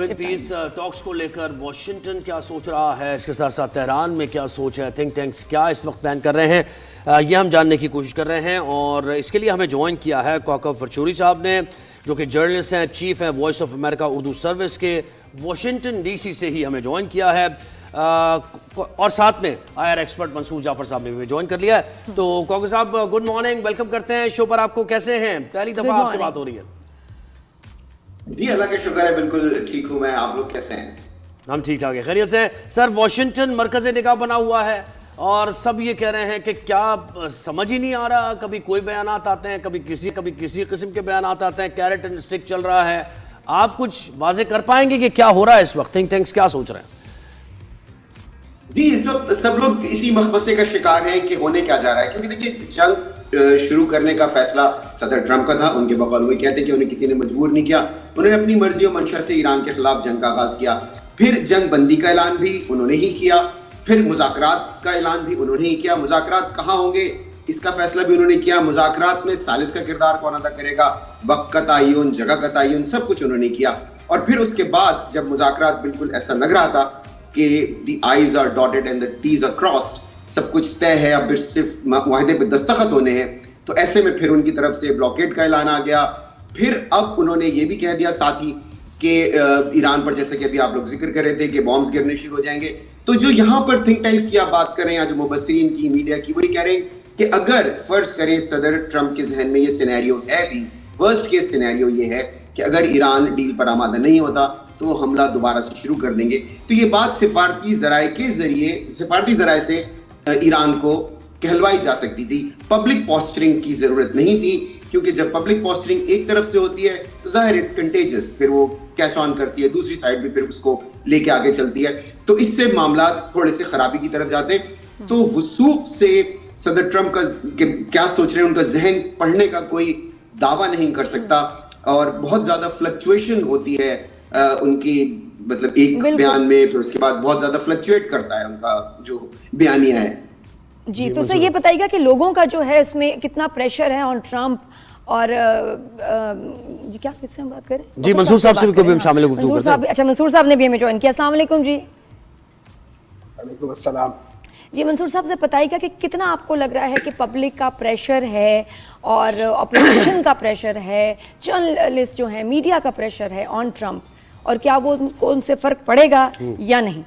Peace talks को लेकर Washington क्या सोच रहा है, इसके साथ साथ तेहरान में क्या सोच है, थिंक टैंक्स क्या इस वक्त प्लान कर रहे हैं, ये हम जानने की कोशिश कर रहे हैं। और इसके लिए हमें ज्वाइन किया है कौकब फरचूरी साहब ने, जो कि जर्नलिस्ट हैं, चीफ हैं voice of America Urdu service के, वाशिंगटन डीसी से ही हमें ज्वाइन किया है। और साथ में आईआर एक्सपर्ट मंसूर जाफर साहब ने भी ज्वाइन कर लिया है। तो कौकब साहब गुड मॉर्निंग, वेलकम करते हैं शो पर आपको। कैसे हैं? पहली दफ़ा आपसे बात हो रही है। जी अल्लाह का शुक्र है, बिल्कुल ठीक हूँ मैं। आप लोग कैसे हैं? हम ठीक ठाक है, खैरियत से। सर वाशिंगटन मरकज़ निगाह बना हुआ है और सब ये कह रहे हैं कि क्या समझ ही नहीं आ रहा, कभी कोई बयानात आते हैं, कभी किसी किस्म के बयानात आते हैं, कैरेट एंड स्टिक चल रहा है। आप कुछ वाजे कर पाएंगे कि क्या हो रहा है इस वक्त, थिंक टैंक्स क्या सोच रहे हैं? जी सब लोग इसी मखमसे का शिकार हैं कि होने क्या जा रहा है, क्योंकि देखिए जंग शुरू करने का फैसला सदर ट्रंप का था। उनके बकौल वही कहते कि उन्हें किसी ने मजबूर नहीं किया, उन्होंने अपनी मर्जी और मंशा से ईरान के खिलाफ जंग का आगाज किया। फिर जंग बंदी का ऐलान भी उन्होंने ही किया, फिर मुज़ाकरात का ऐलान भी उन्होंने ही किया। मुज़ाकरात कहाँ होंगे इसका फैसला भी उन्होंने किया। मुज़ाकरात में सालिस का किरदार कौन अदा करेगा, वक्त का तयन, जगह का तयन, सब कुछ उन्होंने किया। और फिर उसके बाद जब मुज़ाकरात बिल्कुल ऐसा लग रहा था कि the i's are dotted and the t's are crossed, सब कुछ तय है, अब सिर्फ मुआहदे पे दस्तखत होने हैं, तो ऐसे में फिर उनकी तरफ से ब्लॉकेड का ऐलान आ गया। फिर अब उन्होंने ये भी कह दिया साथ ही कि ईरान पर, जैसे कि अभी आप लोग जिक्र कर रहे थे, कि बॉम्ब्स गिरने शुरू हो जाएंगे। तो जो यहाँ पर थिंक टैंक्स की आप बात कर रहे हैं, जो मुबस्सिरीन की, मीडिया की, वही कह रहे हैं कि अगर फर्ज करें सदर ट्रंप के जहन में ये सिनेरियो है भी, वर्स्ट केस सिनेरियो ये है कि अगर ईरान डील पर आमादा नहीं होता तो वो हमला दोबारा से शुरू कर देंगे। तो ये बात सिफारती ज़राए से ईरान को कहलवाई जा सकती थी। पब्लिक पोस्चरिंग की जरूरत नहीं थी, क्योंकि जब पब्लिक पोस्चरिंग एक तरफ से होती है तो जाहिर इट्स कंटेजियस, फिर वो कैच ऑन करती है, दूसरी साइड भी फिर उसको लेके आगे चलती है, तो इससे मामला थोड़े से खराबी की तरफ जाते हैं। तो वसूख से सदर ट्रंप का क्या सोच रहे हैं, उनका जहन पढ़ने का कोई दावा नहीं कर सकता, और बहुत ज्यादा फ्लक्चुएशन होती है उनकी, मतलब एक बयान में फिर उसके बाद बहुत ज्यादा फ्लक्चुएट करता है उनका जो बयानिया है। जी तो सर ये बताइएगा कि लोगों का जो है इसमें कितना प्रेशर है ऑन ट्रंप, और जी क्या किससे हम बात करें? जी मंसूर साहब से भी कभी हम शामिल हैं, मंसूर साहब। अच्छा मंसूर साहब ने भी हमें ज्वाइन किया। अस्सलाम वालेकुम जी। वालेकुम अस्सलाम जी मंसूर साहब से बताइएगा कि कितना आपको लग रहा है कि पब्लिक का प्रेशर है और ऑपोजिशन का प्रेशर है, जर्नलिस्ट जो है, मीडिया का प्रेशर है ऑन ट्रंप, और क्या वो उनसे फर्क पड़ेगा या नहीं?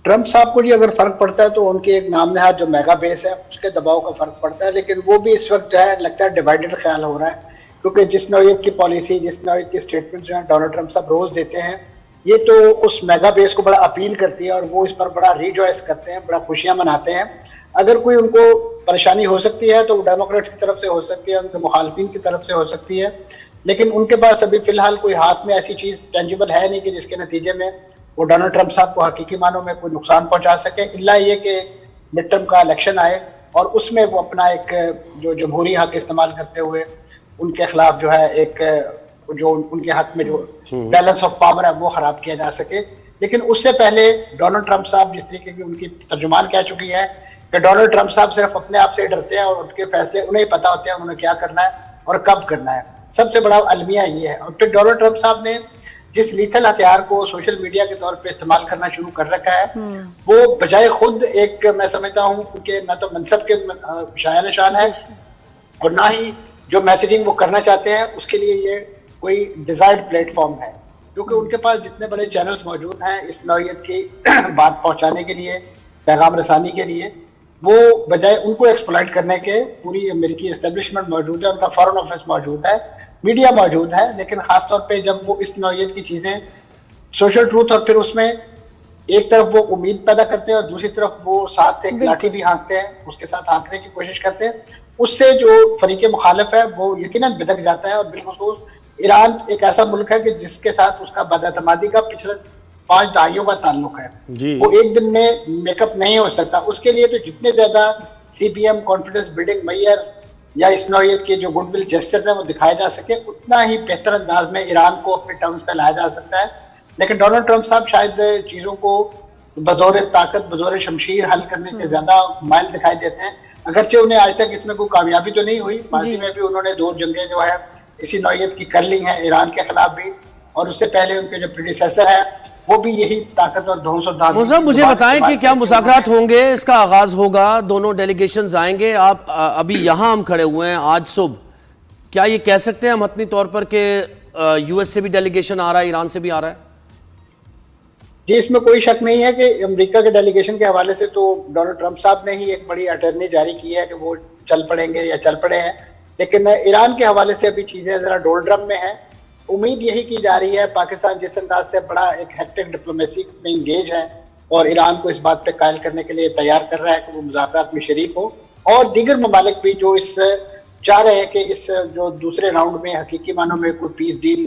ट्रंप साहब को जी अगर फर्क पड़ता है तो उनके एक नाम नहाद जो मेगा बेस है उसके दबाव का फर्क पड़ता है, लेकिन वो भी इस वक्त जो है लगता है डिवाइडेड ख्याल हो रहा है, क्योंकि जिस नौयत की पॉलिसी, जिस नौयत की स्टेटमेंट जो है डोनाल्ड ट्रंप साहब रोज देते हैं, ये तो उस मेगा बेस को बड़ा अपील करती है और वो इस पर बड़ा रिजॉइस करते हैं, बड़ा खुशियां मनाते हैं। अगर कोई उनको परेशानी हो सकती है तो वो डेमोक्रेट्स की तरफ से हो सकती है, उनके मुखालफिन की तरफ से हो सकती है, लेकिन उनके पास अभी फिलहाल कोई हाथ में ऐसी चीज टेंजिबल है नहीं कि जिसके नतीजे में वो डोनाल्ड ट्रंप साहब को हकीकी मानों में कोई नुकसान पहुंचा सके, इल्ला ये कि मिड टर्म का इलेक्शन आए और उसमें वो अपना एक जो जमहूरी हक इस्तेमाल करते हुए उनके खिलाफ जो है एक जो उनके हक में जो बैलेंस ऑफ पावर है वो खराब किया जा सके। लेकिन उससे पहले डोनाल्ड ट्रंप साहब जिस तरीके की उनकी तर्जुमान कह चुकी है कि डोनाल्ड ट्रंप साहब सिर्फ अपने आप से डरते हैं और उनके फैसले उन्हें पता होते हैं उन्हें क्या करना है और कब करना है, सबसे बड़ा अलमिया ये है। और फिर डोनाल्ड ट्रंप साहब ने जिस लीथल हथियार को सोशल मीडिया के तौर पे इस्तेमाल करना शुरू कर रखा है, वो बजाय खुद एक, मैं समझता हूँ उनके ना तो मनसब के शाया निशान है और ना ही जो मैसेजिंग वो करना चाहते हैं उसके लिए ये कोई डिजायर्ड प्लेटफॉर्म है, क्योंकि उनके पास जितने बड़े चैनल्स मौजूद हैं इस नौयत की बात पहुंचाने के लिए, पैगाम रसानी के लिए, वो बजाय उनको एक्सप्लॉइट करने के पूरी अमेरिकी एस्टेब्लिशमेंट मौजूद है, उनका फॉरेन ऑफिस मौजूद है, मीडिया मौजूद है, लेकिन खास तौर पे जब वो इस नौयत की चीजें सोशल ट्रूथ और फिर उसमें एक तरफ वो उम्मीद पैदा करते हैं और दूसरी तरफ वो साथ एक लाठी भी हाँकते हैं, उसके साथ हाँकने की कोशिश करते हैं, उससे जो फरीके मुखालिफ है वो यकीनन बिदक जाता है। और बिलखुसूस ईरान एक ऐसा मुल्क है कि जिसके साथ उसका बदअतमादी का पिछले 5 दहाइयों का ताल्लुक है, वो एक दिन में मेकअप नहीं हो सकता। उसके लिए तो जितने ज्यादा CPM कॉन्फिडेंस बिल्डिंग मेजर्स या इस नौयत के जो गुडविल जेस्चर्स हैं वो दिखाए जा सके, उतना ही बेहतर अंदाज में ईरान को अपने टर्म्स पे लाया जा सकता है। लेकिन डोनाल्ड ट्रंप साहब शायद चीजों को बजौर ताकत, बजौर शमशीर हल करने के ज्यादा माइल दिखाई देते हैं, अगरचे उन्हें आज तक इसमें कोई कामयाबी तो नहीं हुई। माजी में भी उन्होंने 2 जंगें जो है इसी नौयत की कर ली हैं, ईरान के खिलाफ भी اور اس سے پہلے ان کے جو پریڈیسیسر ہے وہ بھی یہی طاقت اور دھونس و دھاندلی موزہ مجھے بتائیں کہ کیا مذاکرات ہوں گے، اس کا آغاز ہوگا، دونوں ڈیلیگیشنز آئیں گے؟ آپ ابھی یہاں ہم کھڑے ہوئے ہیں آج صبح، کیا یہ کہہ سکتے ہیں ہم حتمی طور پر کہ یو ایس سے بھی ڈیلیگیشن آ رہا ہے، ایران سے بھی آ رہا ہے؟ جی اس میں کوئی شک نہیں ہے کہ امریکہ کے ڈیلیگیشن کے حوالے سے تو ڈونلڈ ٹرمپ صاحب نے ہی ایک بڑی اٹرنی جاری کی ہے کہ وہ چل پڑیں گے یا چل پڑے ہیں، لیکن ایران کے حوالے سے ابھی چیزیں ذرا ڈولڈرم میں ہیں۔ امید یہی کی جا رہی ہے، پاکستان جس انداز سے بڑا ایک ہیکٹک ڈپلومیسی میں انگیج ہے اور ایران کو اس بات پہ قائل کرنے کے لیے تیار کر رہا ہے کہ وہ مذاکرات میں شریک ہو، اور دیگر ممالک بھی جو اس چاہ رہے ہیں کہ اس جو دوسرے راؤنڈ میں حقیقی معنوں میں کوئی پیس ڈیل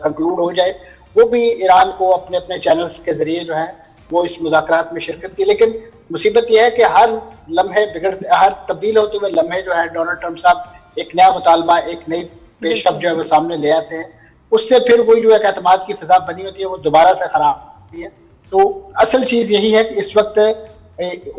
کنکلوڈ ہو جائے، وہ بھی ایران کو اپنے اپنے چینلز کے ذریعے جو ہے وہ اس مذاکرات میں شرکت کی۔ لیکن مصیبت یہ ہے کہ ہر لمحے ہر تبدیل ہوتے ہوئے لمحے جو ہے ڈونلڈ ٹرمپ صاحب ایک نیا مطالبہ، ایک نئی پیشرفت جو ہے وہ سامنے لے آتے ہیں، اس سے پھر وہی جو ایک اعتماد کی فضا بنی ہوتی ہے وہ دوبارہ سے خراب ہوتی ہے۔ تو اصل چیز یہی ہے کہ اس وقت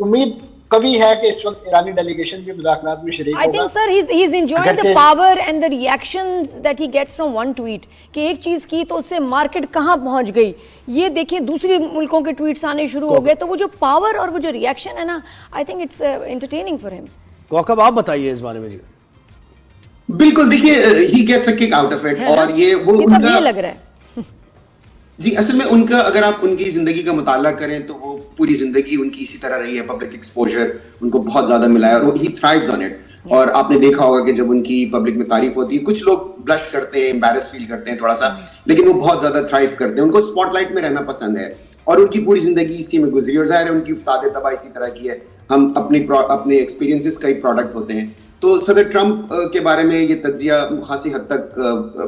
امید کبھی ہے کہ اس وقت ایرانی ڈیلیگیشن بھی مذاکرات میں شریک ہوگا۔ I think sir he's enjoying the power and the reactions that he gets from one tweet کہ ایک چیز کی تو اس سے مارکیٹ کہاں پہنچ گئی، یہ دیکھیں دوسری ملکوں کے ٹویٹس آنے شروع ہو گئے، تو وہ جو پاور اور وہ جو ریاکشن ہے نا، I think it's entertaining for him۔ کوکب آپ بتائیے اس بارے میں جی۔ بالکل، دیکھیے he gets a kick out of it, اور یہ وہ ان کا لگ رہا ہے جی اصل میں ان کا اگر آپ ان کی زندگی کا مطالعہ کریں تو وہ پوری زندگی ان کی اسی طرح رہی ہے، پبلک ایکسپوجر ان کو بہت زیادہ ملا ہے اور ہی تھرائیوز آن اٹ۔ اور آپ نے دیکھا ہوگا کہ جب ان کی پبلک میں تعریف ہوتی ہے، کچھ لوگ بلش کرتے ہیں، امبیرس فیل کرتے ہیں تھوڑا سا، لیکن وہ بہت زیادہ تھرائیو کرتے ہیں، ان کو اسپاٹ لائٹ میں رہنا پسند ہے، اور ان کی پوری زندگی اسی میں گزری، اور ظاہر ہے ان کی افتاد تباہ اسی طرح کی ہے۔ ہم اپنے ایکسپیرینسز کا ہی پروڈکٹ ہوتے ہیں۔ تو صدر ٹرمپ کے بارے میں یہ تجزیہ خاصی حد تک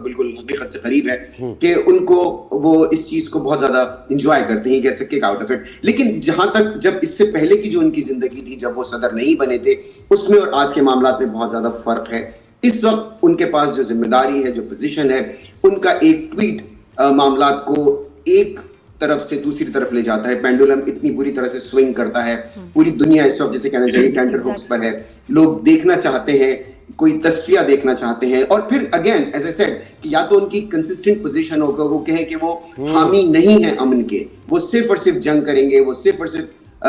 بالکل حقیقت سے قریب ہے کہ ان کو وہ اس چیز کو بہت زیادہ انجوائے کرتے ہیں، کہہ سکتے آؤٹ آف اٹ۔ لیکن جہاں تک جب اس سے پہلے کی جو ان کی زندگی تھی، جب وہ صدر نہیں بنے تھے، اس میں اور آج کے معاملات میں بہت زیادہ فرق ہے۔ اس وقت ان کے پاس جو ذمہ داری ہے، جو پوزیشن ہے، ان کا ایک ٹویٹ معاملات کو ایک طرف سے دوسری طرف لے جاتا ہے، پینڈولم اتنی بری طرح سے سوئنگ کرتا ہے۔ پوری دنیا اس وقت جسے کہنا چاہیے ٹینٹر ہوکس پر ہے، لوگ دیکھنا چاہتے ہیں، کوئی تصفیہ دیکھنا چاہتے ہیں، اور پھر اگین ایز اے سیڈ کہ یا تو ان کی کنسسٹنٹ پوزیشن ہوگا، وہ کہیں کہ وہ حامی نہیں ہیں امن کے، وہ صرف اور صرف جنگ کریں گے، وہ صرف اور صرف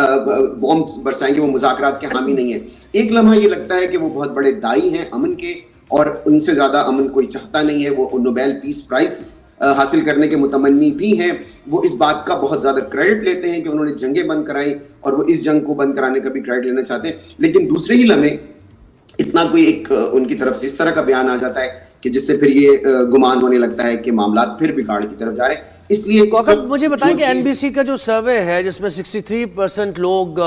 بومب برسائیں گے، وہ مذاکرات کے حامی نہیں ہیں۔ ایک لمحہ یہ لگتا ہے کہ وہ بہت بڑے دائی ہیں امن کے، اور ان سے زیادہ امن کوئی چاہتا نہیں ہے، وہ نوبیل پیس پرائز حاصل کرنے کے متمنی بھی ہیں، وہ اس بات کا بہت زیادہ کریڈٹ لیتے ہیں کہ انہوں نے جنگیں بند کرائی، اور وہ اس جنگ کو بند کرانے کا بھی کریڈٹ لینا چاہتے ہیں۔ لیکن دوسرے ہی لمحے اتنا کوئی ایک ان کی طرف سے اس طرح کا بیان آ جاتا ہے کہ جس سے پھر یہ گمان ہونے لگتا ہے کہ معاملات پھر بگاڑ کی طرف جا رہے ہیں۔ اس لیے مجھے بتائیں کہ این بی سی کا جو سروے ہے جس میں 63% لوگ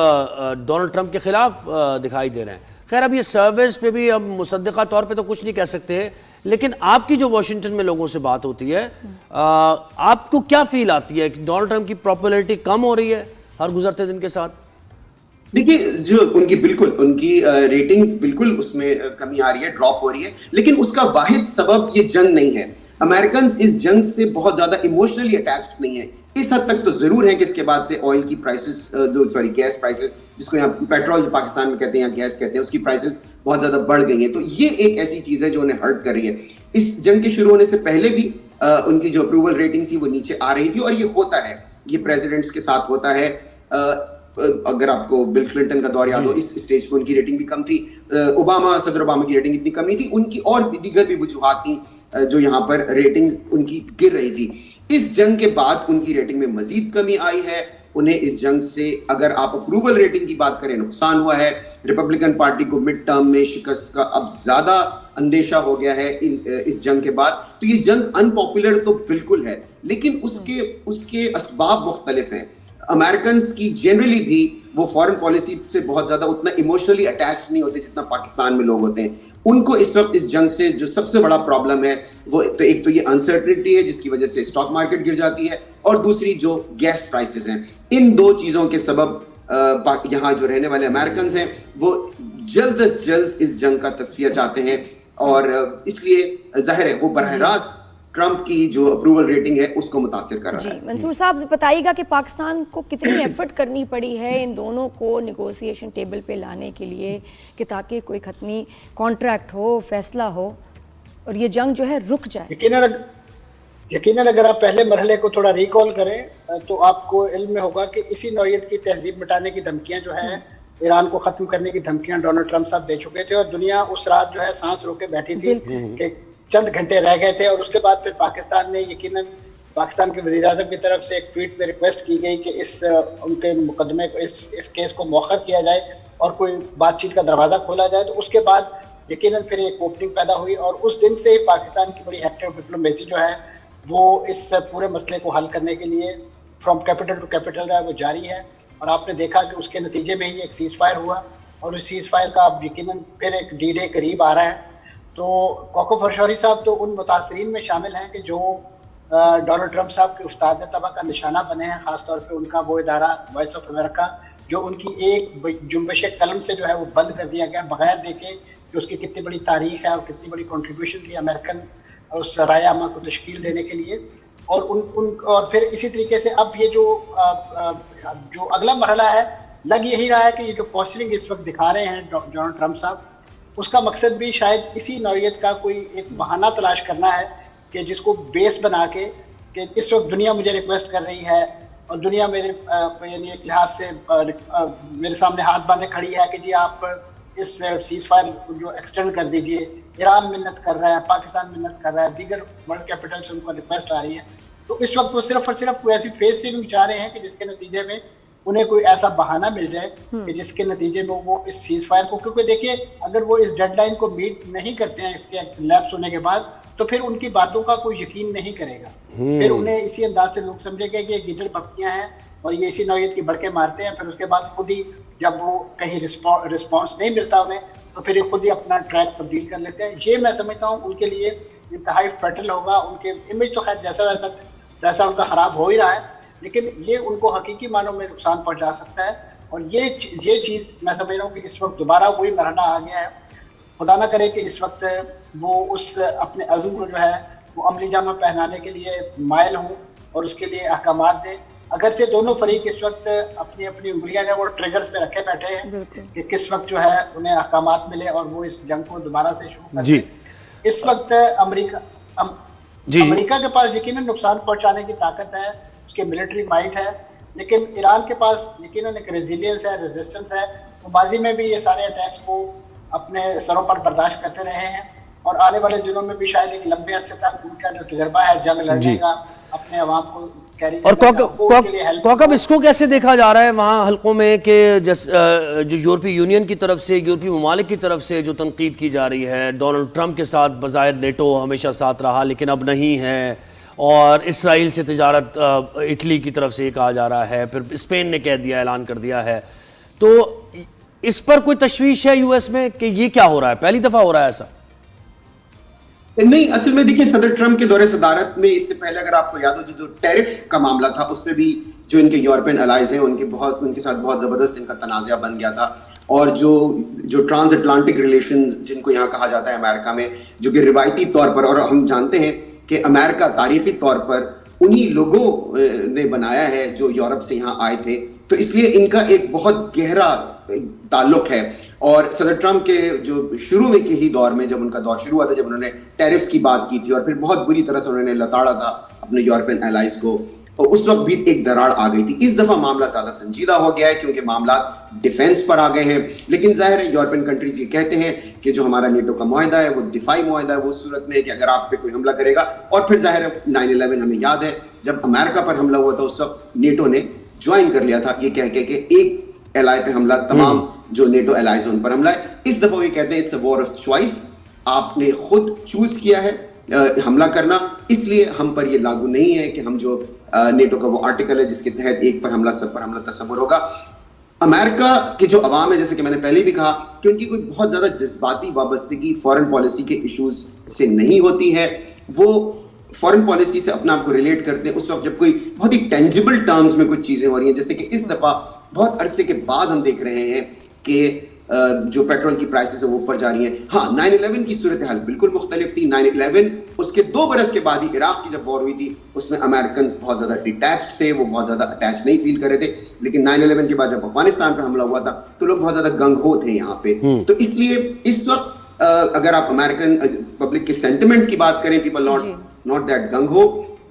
ڈونلڈ ٹرمپ کے خلاف دکھائی دے رہے ہیں، خیر اب یہ سرویز پہ بھی اب مصدقہ طور پہ تو کچھ نہیں کہہ سکتے، لیکن آپ کی جو واشنگٹن میں لوگوں سے بات ہوتی ہے، آپ کو کیا فیل آتی ہے کہ ڈونلڈ ٹرمپ کی پاپولیرٹی کم ہو رہی ہے ہر گزرتے دن کے ساتھ؟ دیکھیے جو ان کی بالکل ان کی ریٹنگ بالکل اس میں کمی آ رہی ہے، ڈراپ ہو رہی ہے، لیکن اس کا واحد سبب یہ جنگ نہیں ہے۔ امریکنز اس جنگ سے بہت زیادہ ایموشنلی اٹیچڈ نہیں ہیں، اس حد تک تو ضرور ہیں کہ اس کے بعد سے آئل کی پرائسز گیس پرائسز، جس کو یہاں پیٹرول پاکستان میں کہتے ہیں یا گیس کہتے ہیں، اس کی پرائسز بہت زیادہ بڑھ گئی ہیں۔ تو یہ ایک ایسی چیز ہے جو انہیں ہرٹ کر رہی ہے۔ اس جنگ کے شروع ہونے سے پہلے بھی ان کی جو اپروول ریٹنگ تھی وہ نیچے آ رہی تھی، اور یہ ہوتا ہے، یہ پریزیڈنٹس کے ساتھ ہوتا ہے۔ اگر آپ کو بل کلنٹن کا دور یاد ہو، اس اسٹیج پہ ان کی ریٹنگ بھی کم تھی، صدر اوباما کی ریٹنگ اتنی کم نہیں تھی، ان کی اور دیگر بھی وجوہات تھیں جو یہاں پر ریٹنگ ان کی گر رہی تھی۔ اس جنگ کے بعد ان کی ریٹنگ میں مزید کمی آئی ہے، انہیں اس جنگ سے اگر آپ اپروول ریٹنگ کی بات کریں نقصان ہوا ہے۔ ریپبلکن پارٹی کو مڈ ٹرم میں شکست کا اب زیادہ اندیشہ ہو گیا ہے اس جنگ کے بعد۔ تو یہ جنگ ان پاپولر تو بالکل ہے، لیکن اس کے اسباب مختلف ہیں۔ امریکنز کی جنرلی بھی وہ فارن پالیسی سے بہت زیادہ اتنا ایموشنلی اٹیچڈ نہیں ہوتے جتنا پاکستان میں لوگ ہوتے ہیں۔ ان کو اس وقت اس جنگ سے جو سب سے بڑا پرابلم ہے وہ تو ایک تو یہ انسرٹنٹی ہے جس کی وجہ سے اسٹاک مارکیٹ گر جاتی ہے، اور دوسری جو گیس پرائسز ہیں۔ ان دو چیزوں کے سبب یہاں جو رہنے والے امریکنز ہیں وہ جلد از جلد اس جنگ کا تصفیہ چاہتے ہیں، اور اس لیے ظاہر ہے وہ براہ راست ٹرمپ کی جو اپروول ریٹنگ ہے اس کو متاثر کر رہا ہے۔ جی منصور صاحب بتائیے گا کہ پاکستان کو کتنی ایفرٹ کرنی پڑی ہے ان دونوں کو نیگوسیشن ٹیبل پہ لانے کے لیے کہ تاکہ کوئی حتمی کانٹریکٹ ہو، فیصلہ ہو، اور یہ جنگ جو ہے رک جائے۔ यकीनन अगर आप पहले मरहले को थोड़ा रिकॉल करें तो आपको इल्म में होगा कि इसी नौयत की तहजीब मिटाने की धमकियां जो है, ईरान को ख़त्म करने की धमकियां डोनाल्ड ट्रंप साहब दे चुके थे और दुनिया उस रात जो है सांस रोके बैठी थी कि चंद घंटे रह गए थे। और उसके बाद फिर पाकिस्तान ने यकीनन पाकिस्तान के वज़ीर-ए-आज़म की तरफ से एक ट्वीट में रिक्वेस्ट की गई कि इस उनके मुकदमे को इस केस को मौखर किया जाए और कोई बातचीत का दरवाज़ा खोला जाए। तो उसके बाद यकीनन फिर एक ओपनिंग पैदा हुई और उस दिन से ही पाकिस्तान की बड़ी एक्टिव डिप्लोमेसी जो है वो इस पूरे मसले को हल करने के लिए फ्रॉम कैपिटल टू कैपिटल है वो जारी है। और आपने देखा कि उसके नतीजे में ही एक सीज़ फायर हुआ और उस सीज़ फायर का अब यकीनन फिर एक डी डे करीब आ रहा है। तो कॉको फरशौरी साहब तो उन मुतासरीन में शामिल हैं कि जो डोनाल्ड ट्रंप साहब के उस्ताद तबा का निशाना बने हैं, ख़ासतौर पे उनका वो इदारा वॉइस ऑफ अमेरिका जो उनकी एक जुम्बिश कलम से जो है वो बंद कर दिया गया बगैर देखे कि उसकी कितनी बड़ी तारीख है और कितनी बड़ी कंट्रीब्यूशन थी अमेरिकन उस राय आमा को तश्कील देने के लिए। और और फिर इसी तरीके से अब ये जो अगला मरहला है लग यही रहा है कि ये जो पोस्टरिंग इस वक्त दिखा रहे हैं डोनाल्ड ट्रंप साहब, उसका मकसद भी शायद इसी नौयत का कोई एक बहाना तलाश करना है कि जिसको बेस बना के कि इस वक्त दुनिया मुझे रिक्वेस्ट कर रही है और दुनिया मेरे यानी एक लिहाज से मेरे सामने हाथ बांधे खड़ी है कि जी आप इस सीज़ फायर जो एक्सटेंड कर दीजिए। ईरान मिन्नत कर रहा है, पाकिस्तान मिन्नत कर रहा है, दीगर वर्ल्ड कैपिटल से उनको रिक्वेस्ट आ रही है। तो इस वक्त वो सिर्फ और सिर्फ कोई ऐसी फेस सेविंग चाह रहे हैं कि जिसके नतीजे में उन्हें कोई ऐसा बहाना मिल जाए कि जिसके नतीजे में वो इस सीज़ फायर को, क्योंकि देखिए अगर वो इस डेडलाइन को मीट नहीं करते हैं इसके लैप्स होने के बाद तो फिर उनकी बातों का कोई यकीन नहीं करेगा। फिर उन्हें इसी अंदाज से लोग समझेंगे कि ये गिदड़ पपकियां हैं और ये इसी नौयत की बड़के मारते हैं। फिर उसके बाद खुद ही जब वो कहीं रिस्पॉन्स नहीं मिलता उन्हें तो फिर खुद ही अपना ट्रैक तब्दील कर लेते हैं। ये मैं समझता हूँ उनके लिए इंतहाई फर्टल होगा। उनके इमेज तो खैर जैसा उनका ख़राब हो ही रहा है, लेकिन ये उनको हकीकी मानों में नुकसान पहुँचा सकता है। और ये चीज़ मैं समझ रहा हूँ कि इस वक्त दोबारा वही मरहला आ गया है। खुदा ना करे कि इस वक्त वो उस अपने अज़्म को जो है वो अमली जामा पहनाने के लिए मायल हों और उसके लिए अहकामात दें। अगरचे दोनों फरीक इस वक्त अपनी अपनी उंगलियां जो वो ट्रिगर्स पे रखे बैठे हैं कि किस वक्त जो है उन्हें अहकामात मिले और वो इस जंग को दोबारा से शुरू कर दें। इस वक्त अमेरिका के पास यकीनन नुकसान पहुंचाने की ताकत है, उसके मिलिट्री माइट है, लेकिन ईरान के पास यकीनन एक रेजिलियंस है, रेजिस्टेंस है। तो माजी में भी ये सारे अटैक्स को अपने सरों पर बर्दाश्त करते रहे हैं और आने वाले दिनों में भी शायद एक लंबे अरसे तक उनका जो तजर्बा है जंग लड़ने का अपने अवाम को कैरी और कौकब इसको कैसे देखा जा रहा है वहाँ हल्कों में कि जो यूरोपीय यूनियन की तरफ से, यूरोपीय ममालिक की तरफ से जो तनकीद की जा रही है, डोनाल्ड ट्रंप के साथ बज़ाहिर नेटो हमेशा साथ रहा लेकिन अब नहीं है, और इसराइल से तिजारत इटली की तरफ से कहा जा रहा है, फिर स्पेन ने कह दिया, ऐलान कर दिया है, तो इस पर कोई तशवीश है यूएस में कि ये क्या हो रहा है? पहली दफा हो रहा है ऐसा? नहीं, असल में देखिए सदर ट्रंप के दौरे सदारत में इससे पहले अगर आपको याद हो जो टैरिफ का मामला था उसमें भी जो इनके यूरोपियन अलाइज हैं उनके साथ बहुत जबरदस्त इनका तनाज़ा बन गया था। और जो ट्रांस अटलांटिक रिलेशंस जिनको यहाँ कहा जाता है अमेरिका में, जो कि रिवायती तौर पर, और हम जानते हैं कि अमेरिका तारीखी तौर पर उन्हीं लोगों ने बनाया है जो यूरोप से यहाँ आए थे, तो इसलिए इनका एक बहुत गहरा ताल्लुक है। और सदर ट्रंप के जो शुरू में के ही दौर में जब उनका दौर शुरू हुआ था, जब उन्होंने टैरिफ्स की बात की थी और फिर बहुत बुरी तरह से उन्होंने लताड़ा था अपने यूरोपियन एलाइज को, और उस वक्त भी एक दरार आ गई थी। इस दफा मामला ज्यादा संजीदा हो गया है क्योंकि मामला डिफेंस पर आ गए हैं, लेकिन जाहिर है यूरोपियन कंट्रीज ये कहते हैं कि जो हमारा नेटो का मुआहदा है वो दिफाई मुआहदा है, वो उस सूरत में है कि अगर आप पे कोई हमला करेगा, और फिर जाहिर है 9/11 हमें याद है जब अमेरिका पर हमला हुआ था उस वक्त नेटो ने ज्वाइन कर लिया था ये कह के एक एलाई पे हमला, तमाम जो नेटो एलाइज उन पर हमला है। इस दफा ये कहते हैं it's a war of choice, आपने खुद चूज किया है हमला करना, इसलिए हम पर ये लागू नहीं है कि हम जो नेटो का वो आर्टिकल है जिसके तहत एक पर हमला सब पर हमला तस्वुर होगा। अमेरिका के जो अवाम है, जैसे कि मैंने पहले भी कहा कि उनकी कोई बहुत ज्यादा जज्बाती वाबस्तगी फॉरेन पॉलिसी के इश्यूज से नहीं होती है, वो फॉरेन पॉलिसी से अपने आप को रिलेट करते हैं उस वक्त जब कोई बहुत ही टेंजिबल टर्म्स में कुछ चीजें हो रही हैं, जैसे कि इस दफा बहुत अरसे के बाद हम देख रहे हैं कि जो पेट्रोल की प्राइसेस है वो ऊपर जा रही हैं। हाँ, 9/11 की सूरत हाल बिल्कुल मुख्तलिफ थी। 9/11 उसके 2 बरस के बाद ही इराक की जब वॉर हुई थी उसमें अमेरिकन बहुत ज्यादा डिटैच्ड थे, वो बहुत ज्यादा अटैच नहीं फील कर रहे थे, लेकिन 9/11 के बाद जब अफगानिस्तान पर हमला हुआ था तो लोग बहुत ज्यादा गंग हो थे यहाँ पे। तो इसलिए इस वक्त अगर आप अमेरिकन पब्लिक के सेंटिमेंट की बात करें, पीपल नॉट दैट गंग हो,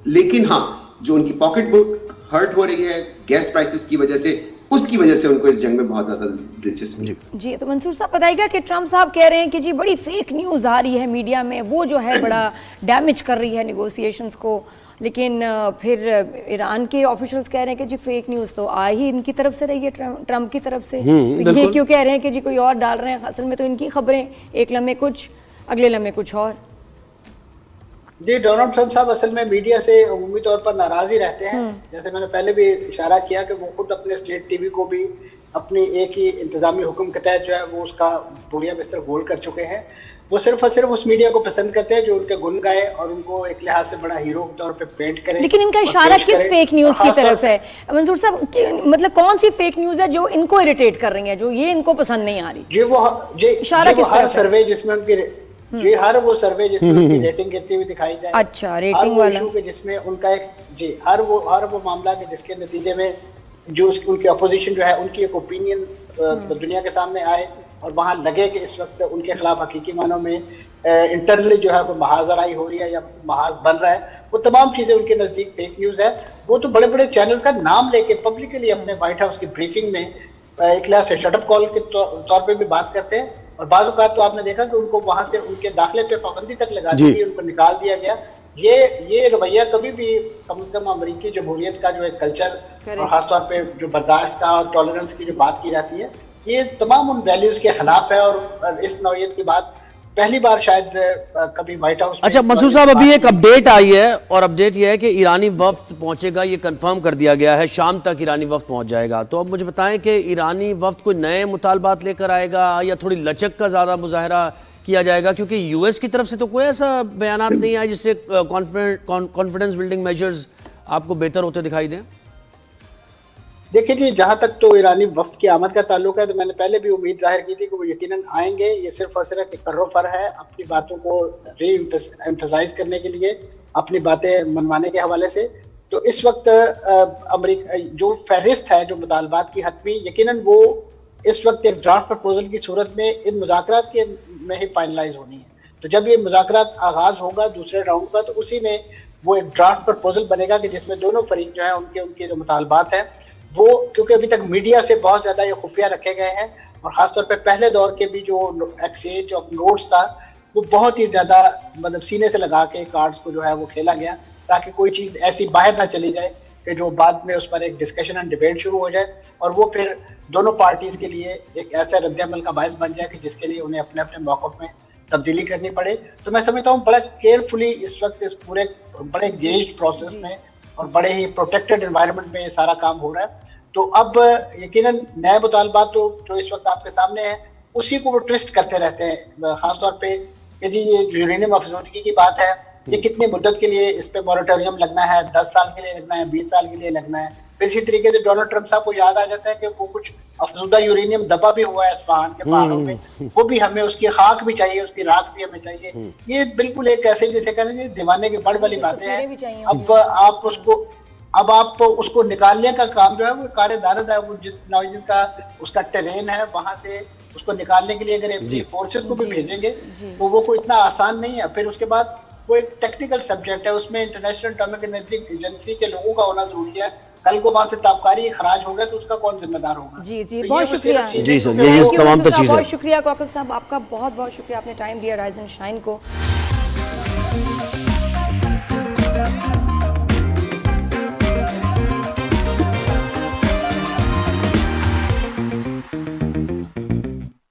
لیکن ہاں جو ان کی پاکٹ بک ہرٹ ہو رہی ہے گیس پرائسز کی وجہ سے, اس کی وجہ سے ان کو اس جنگ میں بہت زیادہ دلچسپی. جی تو منصور صاحب بتائیے گا کہ ٹرمپ صاحب کہہ رہے ہیں کہ جی بڑی فیک نیوز آ رہی ہے میڈیا میں, وہ جو ہے بڑا ڈیمیج کر رہی ہے نیگوسیشنز کو, لیکن پھر ایران کے آفیشلز کہہ رہے ہیں کہ جی فیک نیوز تو آ ہی ان کی طرف سے رہی ہے, ٹرمپ کی طرف سے, تو یہ کیوں کہہ رہے ہیں کہ جی کوئی اور ڈال رہے ہیں؟ اصل میں تو ان کی خبریں ایک لمحے کچھ اگلے لمحے کچھ اور. جی ڈونلڈ ٹرمپ صاحب اصل میں میڈیا سے عمومی طور پر ناراض ہی رہتے ہیں, جیسے میں نے پہلے بھی اشارہ کیا کہ وہ خود اپنے اسٹیٹ ٹی وی کو بھی اپنی ایک ہی انتظامی حکم کے تحت جو ہے وہ اس کا بوریا بستر گول کر چکے ہیں. وہ صرف اور صرف اس میڈیا کو پسند کرتے ہیں جو ان کے گن گائے اور ان کو ایک لحاظ سے بڑا ہیرو کے طور پہ پینٹ کرے. لیکن ان کا اشارہ کس فیک نیوز کی طرف ہے منصور صاحب؟ مطلب کون سی فیک نیوز ہے جو ان کو اریٹیٹ کر رہی ہیں, جو یہ ان کو پسند نہیں آ رہی؟ جی وہ ہر سروے جس میں ان کی ہر وہ سروے جس میں ان کی ریٹنگ گرتی ہوئی دکھائی جائے, اچھا ریٹنگ والا جس میں ان کا ایک ہر وہ معاملہ کہ جس کے نتیجے میں جو ان کی اپوزیشن جو ہے ان کی ایک اوپینین دنیا کے سامنے آئے اور وہاں لگے کہ اس وقت ان کے خلاف حقیقی معنوں میں انٹرنلی جو ہے کوئی محاذ آرائی ہو رہی ہے یا محاذ بن رہا ہے, وہ تمام چیزیں ان کے نزدیک فیک نیوز ہے. وہ تو بڑے بڑے چینلز کا نام لے کے پبلکلی اپنے وائٹ ہاؤس کی بریفنگ میں ایک لحاظ سے شٹ اپ کال کے طور پہ بھی بات کرتے ہیں, اور بعض اوقات تو آپ نے دیکھا کہ ان کو وہاں سے ان کے داخلے پہ پابندی تک لگا دی گئی, ان کو نکال دیا گیا. یہ رویہ کبھی بھی کم از کم امریکی جمہوریت کا جو ایک کلچر اور خاص طور پہ جو برداشت کا اور ٹالرنس کی جو بات کی جاتی ہے, یہ تمام ان ویلیوز کے خلاف ہے. اور اس نوعیت کی بات پہلی بار شاید کبھی وائٹ ہاؤس. اچھا منصور صاحب, ابھی ایک اپڈیٹ آئی ہے اور اپڈیٹ یہ ہے کہ ایرانی وفد پہنچے گا, یہ کنفرم کر دیا گیا ہے, شام تک ایرانی وفد پہنچ جائے گا. تو اب مجھے بتائیں کہ ایرانی وفد کوئی نئے مطالبات لے کر آئے گا یا تھوڑی لچک کا زیادہ مظاہرہ کیا جائے گا؟ کیونکہ یو ایس کی طرف سے تو کوئی ایسا بیانات نہیں آئے جس سے کانفیڈنس بلڈنگ میجرز آپ کو بہتر ہوتے دکھائی دیں. دیکھیں جی, جہاں تک تو ایرانی وفد کی آمد کا تعلق ہے تو میں نے پہلے بھی امید ظاہر کی تھی کہ وہ یقیناً آئیں گے. یہ صرف اور صرف ایک کر و فر ہے اپنی باتوں کو ری ایمفسائز کرنے کے لیے, اپنی باتیں منوانے کے حوالے سے. تو اس وقت امریکہ جو فہرست ہے جو مطالبات کی حتمی, یقیناً وہ اس وقت ایک ڈرافٹ پرپوزل کی صورت میں ان مذاکرات کے میں ہی فائنلائز ہونی ہے. تو جب یہ مذاکرات آغاز ہوگا دوسرے راؤنڈ کا, تو اسی میں وہ ایک ڈرافٹ پرپوزل بنے گا کہ جس میں دونوں فریق جو ہیں ان کے جو مطالبات ہیں وہ, کیونکہ ابھی تک میڈیا سے بہت زیادہ یہ خفیہ رکھے گئے ہیں, اور خاص طور پہ پہلے دور کے بھی جو ایکسچینج آف نوٹس تھا وہ بہت ہی زیادہ مطلب سینے سے لگا کے کارڈز کو جو ہے وہ کھیلا گیا, تاکہ کوئی چیز ایسی باہر نہ چلی جائے کہ جو بعد میں اس پر ایک ڈسکشن اینڈ ڈیبیٹ شروع ہو جائے اور وہ پھر دونوں پارٹیز کے لیے ایک ایسا رد عمل کا باعث بن جائے کہ جس کے لیے انہیں اپنے اپنے موقف میں تبدیلی کرنی پڑے. تو میں سمجھتا ہوں بڑا کیئرفلی اس وقت اس پورے بڑے گیجڈ پروسیس میں اور بڑے ہی پروٹیکٹڈ انوائرمنٹ میں یہ سارا کام ہو رہا ہے. تو اب یقیناً نئے مطالبات تو جو اس وقت آپ کے سامنے ہیں اسی کو وہ ٹوسٹ کرتے رہتے ہیں, خاص طور پہ کہ جی یہ یورینیم افزودگی کی بات ہے, یہ کتنی مدت کے لیے اس پہ موریٹوریم لگنا ہے, 10 سال کے لیے لگنا ہے, 20 سال کے لیے لگنا ہے. پھر اسی طریقے سے ڈونلڈ ٹرمپ صاحب کو یاد آ جاتا ہے کہ وہ کچھ افزودہ یورینیم دبا بھی ہوا ہے اصفہان کے پہاڑوں میں, وہ بھی ہمیں اس کی خاک بھی چاہیے, اس کی راکھ بھی ہمیں چاہیے. یہ بالکل ایک ایسے جیسے کہتے ہیں دیوانے کی بڑ والی باتیں ہیں. اب آپ اس کو نکالنے کا کام جو ہے وہ کار دارد ہے, وہ جس نوعیت کا اس کا ٹرین ہے وہاں سے اس کو نکالنے کے لیے اگر فورسز کو بھی بھیجیں گے تو وہ کوئی اتنا آسان نہیں ہے. پھر اس کے بعد وہ ایک ٹیکنیکل سبجیکٹ ہے, اس میں انٹرنیشنل اٹامک انرجی ایجنسی کے لوگوں کا ہونا ضروری ہے. کل کو وہاں سے تابکاری خراج ہوگا تو اس کا کون ذمہ دار ہوگا؟ جی بہت شکریہ. جی سر, یہ تمام تر چیزیں. بہت شکریہ کوکب صاحب, آپ کا بہت بہت شکریہ, آپ نے ٹائم دیا رائز اینڈ شائن کو.